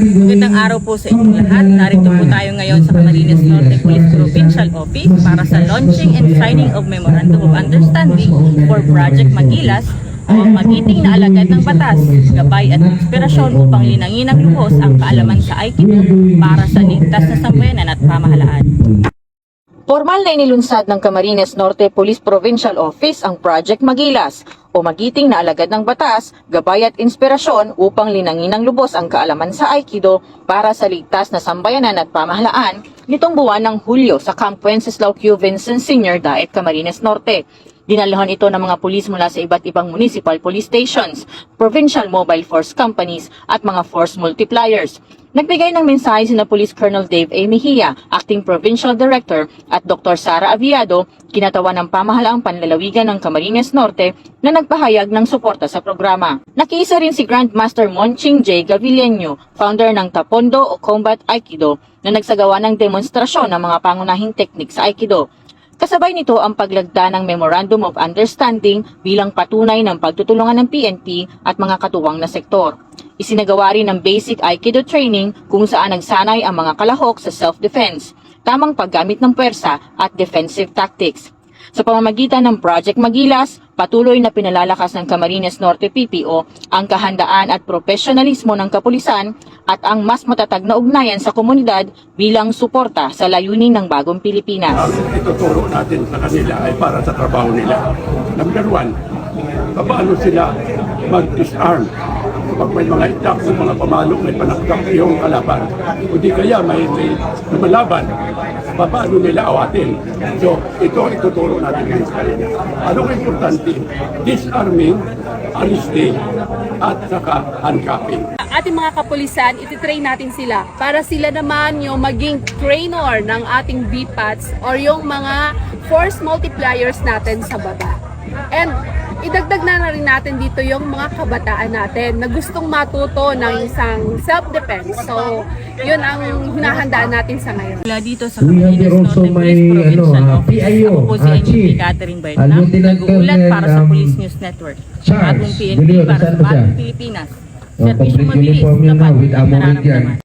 Magandang araw po sa inyong lahat. Narito po tayo ngayon sa Camarines Norte Police Provincial Office para sa launching and signing of Memorandum of Understanding for Project Magilas o magiting na alagad ng batas, gabay at inspirasyon upang linangin ng lubos ang kaalaman sa Aikido para sa ligtas na sambayanan at pamahalaan. Formal na inilunsad ng Camarines Norte Police Provincial Office ang Project Magilas o magiting na alagad ng batas, gabay at inspirasyon upang linangin ng lubos ang kaalaman sa Aikido para sa ligtas na sambayanan at pamahalaan nitong buwan ng Hulyo sa Camp Wenceslao Q. Vincent Sr. Daet, Camarines Norte. Dinalhan ito ng mga pulis mula sa iba't ibang municipal police stations, provincial mobile force companies at mga force multipliers. Nagbigay ng mensahe sina Police Colonel Dave A. Mejia, Acting Provincial Director, at Dr. Sara Aviado, kinatawan ng pamahalaang panlalawigan ng Camarines Norte na nagpahayag ng suporta sa programa. Nakiisa rin si Grandmaster Monching J. Gavileño, founder ng Tapondo o Combat Aikido, na nagsagawa ng demonstrasyon ng mga pangunahing teknik sa Aikido. Kasabay nito ang paglagda ng Memorandum of Understanding bilang patunay ng pagtutulungan ng PNP at mga katuwang na sektor. Isinagawa rin ng basic Aikido training kung saan nagsanay ang mga kalahok sa self-defense, tamang paggamit ng puwersa at defensive tactics. Sa pamamagitan ng Project Magilas, patuloy na pinalalakas ng Camarines Norte PPO ang kahandaan at profesionalismo ng kapulisan at ang mas matatag na ugnayan sa komunidad bilang suporta sa layunin ng bagong Pilipinas. Ang ituturo natin sa kanila ay para sa trabaho nila. Number one, paano sila mag-disarm kapag may mga itak sa mga pamalo, may panaktak yung kalaban. O di kaya may lumalaban, paano nila awatin. So, ito ituturo natin ngayon sa kanila. Anong importante? Disarming, arresting, at saka handcuffing. Ating mga kapulisan, ititrain natin sila para sila naman yung maging trainer ng ating BPATs or yung mga force multipliers natin sa baba. And idagdag na rin natin dito yung mga kabataan natin na gustong matuto ng isang self-defense. So, yun ang hinahandaan natin sa ngayon. Mula dito sa Camarines Norte Police Provincial Office, ako po si Engineer Catherine Baitnam, nag-uulat para sa Police News Network. Bagong PNP para sa bagong Pilipinas. Serbisyong mabilis, tapat, nararamdaman.